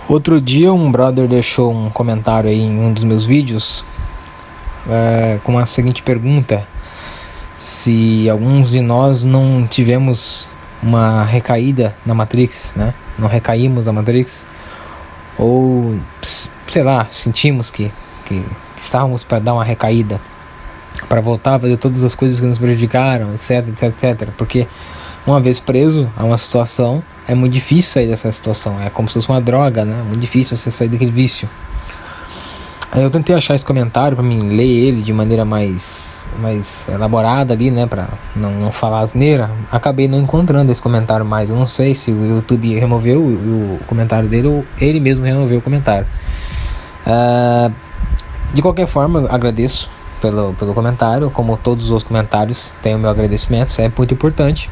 Outro dia um brother deixou um comentário aí em um dos meus vídeos com a seguinte pergunta: se alguns de nós não tivemos uma recaída na Matrix, né? Não recaímos na Matrix, ou sei lá, sentimos que estávamos para dar uma recaída, para voltar a fazer todas as coisas que nos prejudicaram, etc, etc, etc. Porque uma vez preso a uma situação, é muito difícil sair dessa situação. É como se fosse uma droga, né? Muito difícil você sair daquele vício. Aí eu tentei achar esse comentário para mim ler ele de maneira mais elaborada ali, né? Pra não falar asneira. Acabei não encontrando esse comentário mais. Eu não sei se o YouTube removeu o comentário dele ou ele mesmo removeu o comentário. De qualquer forma, eu agradeço pelo comentário. Como todos os outros comentários, tem o meu agradecimento. Isso é muito importante.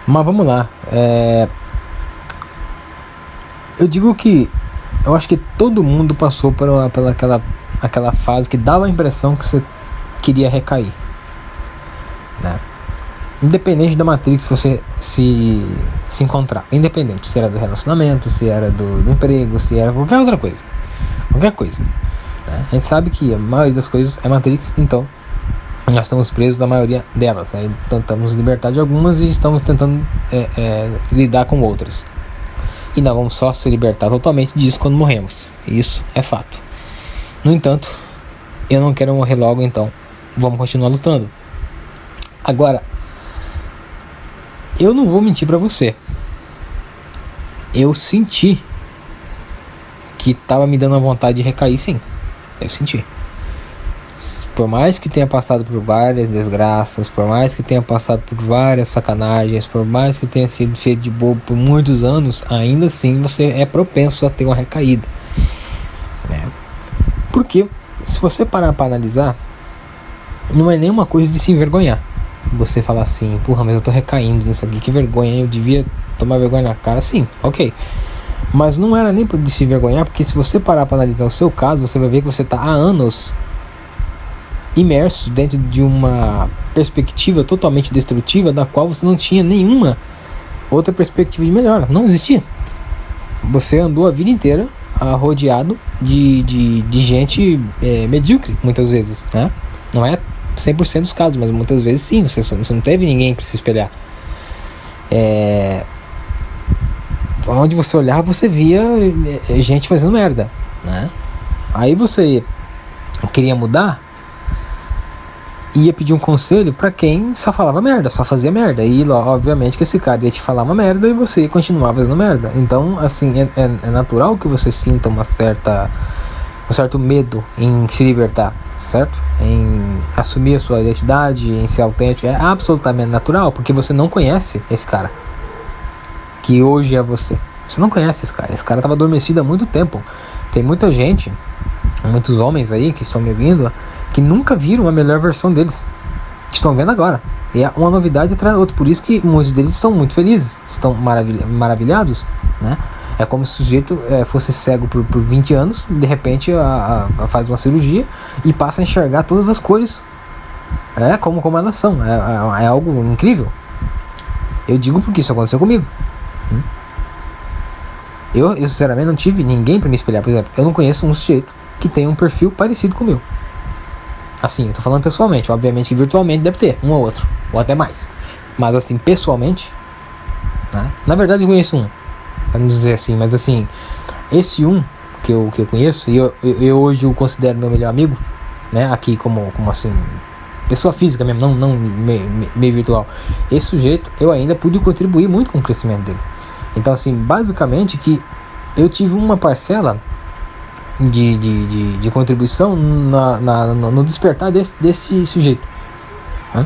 Mas vamos lá. Eu digo que eu acho que todo mundo passou pela aquela fase que dava a impressão que você queria recair, né? Independente da Matrix que você se encontrar. Independente se era do relacionamento, se era do emprego, se era qualquer outra coisa. Qualquer coisa, né? A gente sabe que a maioria das coisas é Matrix, então nós estamos presos da maioria delas, né? Tentamos libertar de algumas e estamos tentando lidar com outras. E nós vamos só se libertar totalmente disso quando morremos. Isso é fato. No entanto, eu não quero morrer logo, então vamos continuar lutando. Agora, eu não vou mentir pra você. Eu senti que tava me dando a vontade de recair, sim. Eu senti. Por mais que tenha passado por várias desgraças, por mais que tenha passado por várias sacanagens, por mais que tenha sido feito de bobo por muitos anos, ainda assim você é propenso a ter uma recaída, né? Porque se você parar para analisar, não é nenhuma coisa de se envergonhar. Você falar assim, porra, mas eu tô recaindo nisso aqui, que vergonha, eu devia tomar vergonha na cara. Sim, ok. Mas não era nem de se envergonhar, porque se você parar para analisar o seu caso, você vai ver que você tá há anos imerso dentro de uma perspectiva totalmente destrutiva, da qual você não tinha nenhuma outra perspectiva de melhora. Não existia. Você andou a vida inteira rodeado de gente medíocre, muitas vezes, né? Não é 100% dos casos, mas muitas vezes sim. Você não teve ninguém para se espelhar. Onde você olhava, você via gente fazendo merda, né? Aí você queria mudar, ia pedir um conselho pra quem só falava merda, só fazia merda. E obviamente que esse cara ia te falar uma merda e você ia continuar fazendo merda. Então, assim, é natural que você sinta um certo medo em se libertar, certo? Em assumir a sua identidade, em ser autêntico. É absolutamente natural, porque você não conhece esse cara que hoje é você. Você não conhece esse cara. Esse cara estava adormecido há muito tempo. Tem muita gente, muitos homens aí que estão me ouvindo, que nunca viram a melhor versão deles. Estão vendo agora. E é uma novidade atrás da outra. Por isso que muitos deles estão muito felizes. Estão maravilhados, né? É como se o sujeito fosse cego por 20 anos. De repente faz uma cirurgia e passa a enxergar todas as cores. Como a nação. É algo incrível. Eu digo porque isso aconteceu comigo. Eu sinceramente não tive ninguém para me espelhar. Por exemplo, eu não conheço um sujeito que tenha um perfil parecido com o meu. Assim, eu tô falando pessoalmente. Obviamente que virtualmente deve ter um ou outro, ou até mais. Mas assim, pessoalmente, né? Na verdade eu conheço um, pra não dizer assim. Mas assim, esse um que eu conheço, e eu hoje o considero meu melhor amigo, né? Aqui como assim, pessoa física mesmo, não meio virtual. Esse sujeito, eu ainda pude contribuir muito com o crescimento dele. Então assim, basicamente que eu tive uma parcela de contribuição no despertar desse sujeito, né?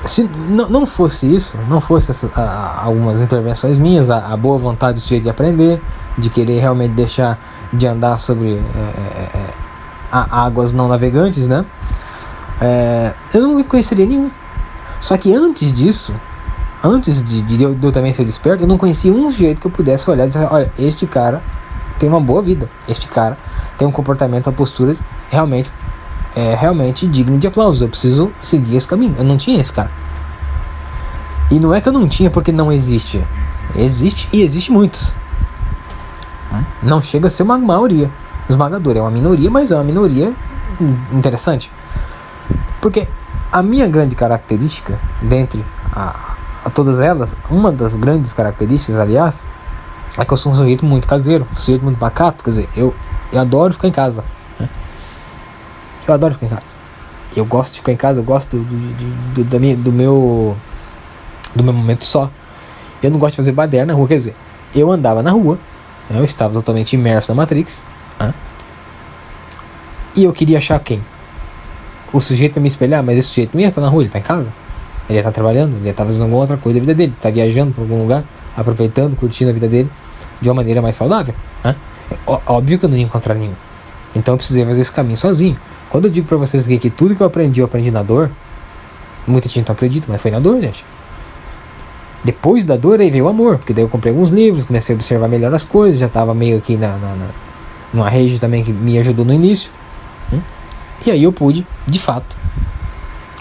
Se não fosse isso, não fosse algumas intervenções minhas, a boa vontade do sujeito de aprender, de querer realmente deixar de andar sobre águas não navegantes, né? Eu não conheceria nenhum. Só que antes disso, antes de eu também ser desperto, eu não conhecia um sujeito que eu pudesse olhar e dizer, olha, este cara tem uma boa vida, este cara tem um comportamento, uma postura realmente digno de aplauso. Eu preciso seguir esse caminho. Eu não tinha esse cara. E não é que eu não tinha porque não existe. Existe muitos. Não chega a ser uma maioria esmagadora, é uma minoria, mas é uma minoria interessante. Porque a minha grande característica, dentre a todas elas, uma das grandes características, aliás, é que eu sou um sujeito muito caseiro, um sujeito muito pacato. Quer dizer, eu adoro ficar em casa, né? Eu adoro ficar em casa. Eu gosto de ficar em casa, eu gosto do meu momento só. Eu não gosto de fazer baderna na rua, quer dizer, eu andava na rua, né? Eu estava totalmente imerso na Matrix, né? E eu queria achar quem? O sujeito pra me espelhar, mas esse sujeito não ia estar na rua, ele está em casa. Ele ia estar trabalhando, ele ia estar fazendo alguma outra coisa da vida dele, está viajando para algum lugar, aproveitando, curtindo a vida dele de uma maneira mais saudável, né? Óbvio que eu não ia encontrar nenhum. Então eu precisei fazer esse caminho sozinho. Quando eu digo pra vocês aqui que tudo que eu aprendi na dor, muita gente não acredita, mas foi na dor, gente. Depois da dor aí veio o amor, porque daí eu comprei alguns livros, comecei a observar melhor as coisas, já estava meio aqui numa rede também que me ajudou no início. E aí eu pude, de fato,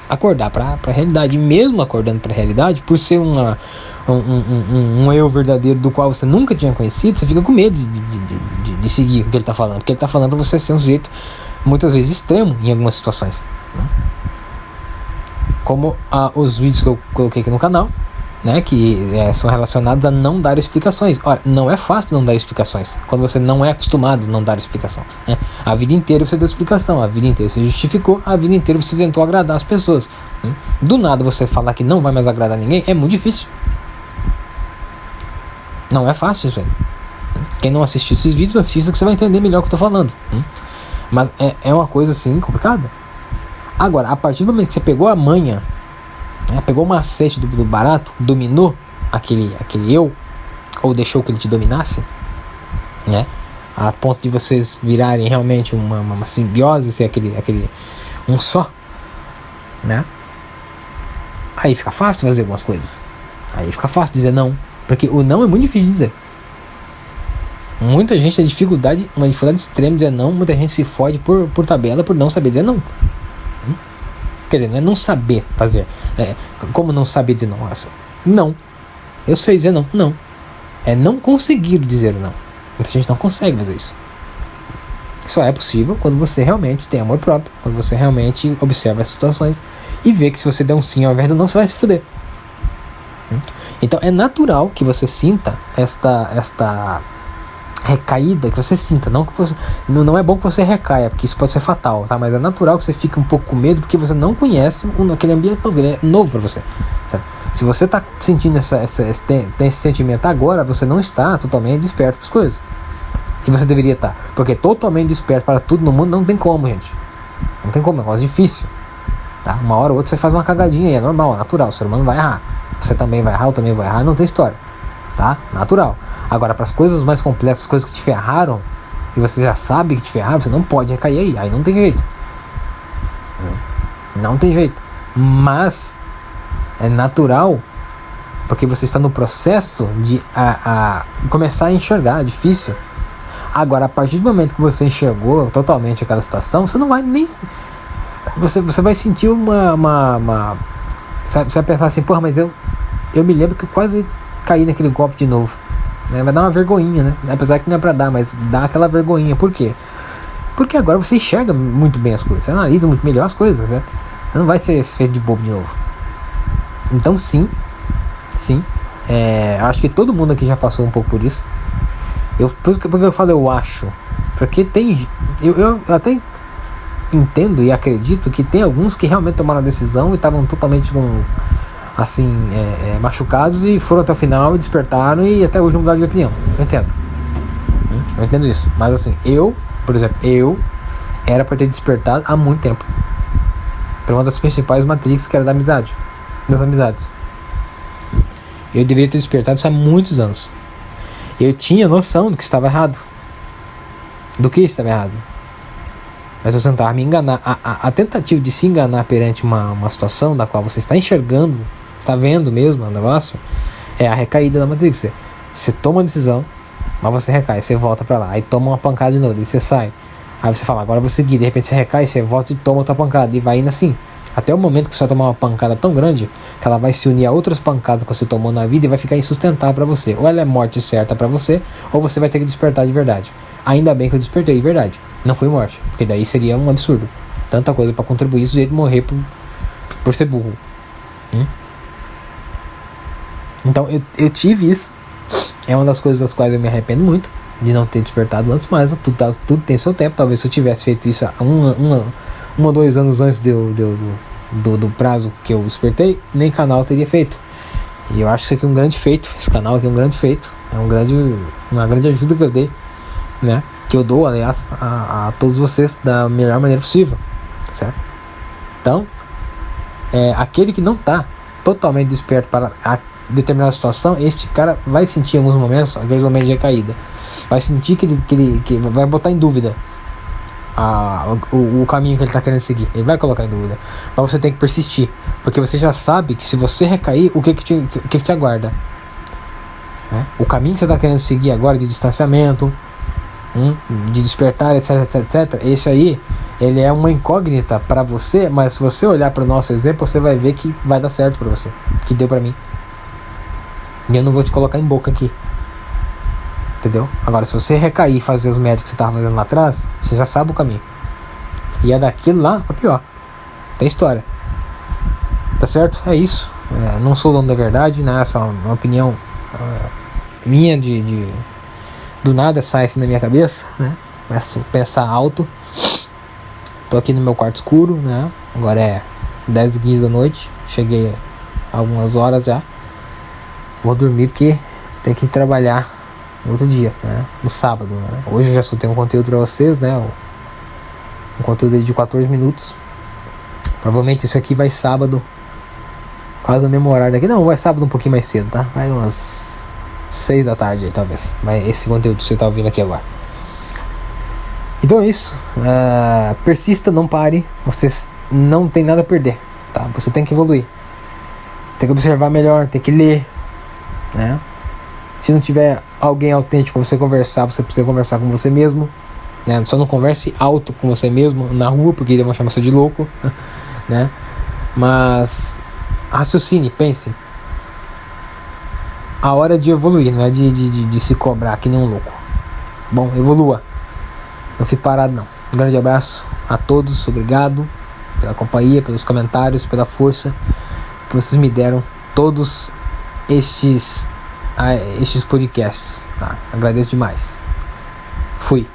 acordar para a realidade. E mesmo acordando para a realidade, por ser um eu verdadeiro do qual você nunca tinha conhecido, você fica com medo de seguir o que ele está falando. Porque ele está falando para você ser um sujeito, muitas vezes, extremo em algumas situações, né? Como os vídeos que eu coloquei aqui no canal, né, que são relacionados a não dar explicações. Ora, não é fácil não dar explicações quando você não é acostumado a não dar explicação, né? A vida inteira você deu explicação, a vida inteira você justificou, a vida inteira você tentou agradar as pessoas, né? Do nada você falar que não vai mais agradar ninguém é muito difícil. Não é fácil isso aí. Quem não assistiu esses vídeos, assista que você vai entender melhor o que eu estou falando, né? Mas é uma coisa assim complicada. Agora, a partir do momento que você pegou a manha, pegou o macete do barato, dominou aquele eu, ou deixou que ele te dominasse, né, a ponto de vocês virarem realmente uma simbiose, ser aquele um só, né, aí fica fácil fazer algumas coisas, aí fica fácil dizer não, porque o não é muito difícil de dizer. Muita gente tem uma dificuldade extrema de dizer não, muita gente se fode por tabela, por não saber dizer não. Quer dizer, não é não saber fazer. Como não saber dizer não? Não. Eu sei dizer não. Não. É não conseguir dizer não. Muita gente não consegue fazer isso. Só é possível quando você realmente tem amor próprio, quando você realmente observa as situações e vê que se você der um sim ao invés do não, você vai se fuder. Então é natural que você sinta esta recaída, que você sinta, não é bom que você recaia, porque isso pode ser fatal, tá? Mas é natural que você fique um pouco com medo, porque você não conhece aquele ambiente novo para você, sabe? Se você tá sentindo tem esse sentimento agora, você não está totalmente desperto para as coisas que você deveria estar, porque totalmente desperto para tudo no mundo não tem como, gente. Não tem como, é um negócio difícil, tá? Uma hora ou outra você faz uma cagadinha aí, é normal, é natural, o ser humano vai errar, você também vai errar, eu também vou errar, não tem história, tá? Natural. Agora, para as coisas mais complexas, as coisas que te ferraram, e você já sabe que te ferraram, você não pode recair aí não tem jeito. Não tem jeito. Mas é natural, porque você está no processo de começar a enxergar, é difícil. Agora, a partir do momento que você enxergou totalmente aquela situação, você não vai nem... Você vai sentir você vai pensar assim, porra, mas eu me lembro que eu quase caí naquele golpe de novo. Vai dar uma vergonhinha, né? Apesar que não é pra dar, mas dá aquela vergonhinha. Por quê? Porque agora você enxerga muito bem as coisas, você analisa muito melhor as coisas, né? Você não vai ser feito de bobo de novo. Então sim, acho que todo mundo aqui já passou um pouco por isso. Porque eu falo eu acho, porque eu até entendo e acredito que tem alguns que realmente tomaram a decisão e estavam totalmente machucados e foram até o final e despertaram e até hoje não mudaram de opinião. Eu entendo isso. Mas assim, por exemplo, eu era para ter despertado há muito tempo para uma das principais matrix, que era das amizades. Eu deveria ter despertado isso há muitos anos. Eu tinha noção do que estava errado, mas eu tentava me enganar. A tentativa de se enganar perante uma situação da qual você está enxergando, está vendo mesmo o negócio, é a recaída da Matrix. Você toma uma decisão, mas você recai, você volta pra lá, aí toma uma pancada de novo, aí você sai, aí você fala, agora eu vou seguir, de repente você recai, você volta e toma outra pancada, e vai indo assim. Até o momento que você vai tomar uma pancada tão grande que ela vai se unir a outras pancadas que você tomou na vida e vai ficar insustentável pra você. Ou ela é morte certa pra você, ou você vai ter que despertar de verdade. Ainda bem que eu despertei de verdade. Não foi morte, porque daí seria um absurdo. Tanta coisa pra contribuir, o sujeito morrer por ser burro. Então eu tive isso. É uma das coisas das quais eu me arrependo muito, de não ter despertado antes, mas tudo tem seu tempo. Talvez se eu tivesse feito isso há 1 ou 2 anos antes do prazo que eu despertei, nem canal teria feito. E eu acho isso aqui um grande feito. Esse canal aqui é um grande feito. É uma grande ajuda que eu dei, né? Que eu dou, aliás, a todos vocês da melhor maneira possível, certo? Então, aquele que não está totalmente desperto para a determinada situação, este cara vai sentir em alguns momentos, aqueles momentos de recaída, vai sentir que ele vai botar em dúvida o caminho que ele está querendo seguir. Ele vai colocar em dúvida, mas você tem que persistir, porque você já sabe que se você recair, o que te aguarda, né? O caminho que você está querendo seguir agora de distanciamento, de despertar, etc, esse aí, ele é uma incógnita para você, mas se você olhar para o nosso exemplo, você vai ver que vai dar certo para você, que deu para mim. E eu não vou te colocar em boca aqui, entendeu? Agora, se você recair e fazer os médicos que você estava fazendo lá atrás, você já sabe o caminho. E é daquilo lá pra pior. Tem história. Tá certo? É isso. Não sou dono da verdade, né? É só uma opinião minha do nada sai assim na minha cabeça, né? Começo a pensar alto. Tô aqui no meu quarto escuro, né? Agora é 10h15 da noite. Cheguei há algumas horas já. Vou dormir porque tem que trabalhar no outro dia, né? No sábado, né? Hoje eu já soltei um conteúdo pra vocês, né? Um conteúdo de 14 minutos. Provavelmente isso aqui vai sábado, quase no mesmo horário daqui. Não, vai sábado um pouquinho mais cedo, tá? Vai umas 6 da tarde aí, talvez. Vai esse conteúdo que você tá ouvindo aqui agora. Então é isso. Persista, não pare. Você não tem nada a perder, tá? Você tem que evoluir. Tem que observar melhor, tem que ler, né? Se não tiver alguém autêntico pra você conversar, você precisa conversar com você mesmo, né? Só não converse alto com você mesmo na rua, porque eles vão chamar você de louco, né? Mas raciocine, pense. A hora de evoluir, não é de se cobrar que nem um louco. Bom, evolua. Não fique parado, não. Um grande abraço a todos, obrigado pela companhia, pelos comentários, pela força que vocês me deram todos estes podcasts, tá? Agradeço demais. Fui.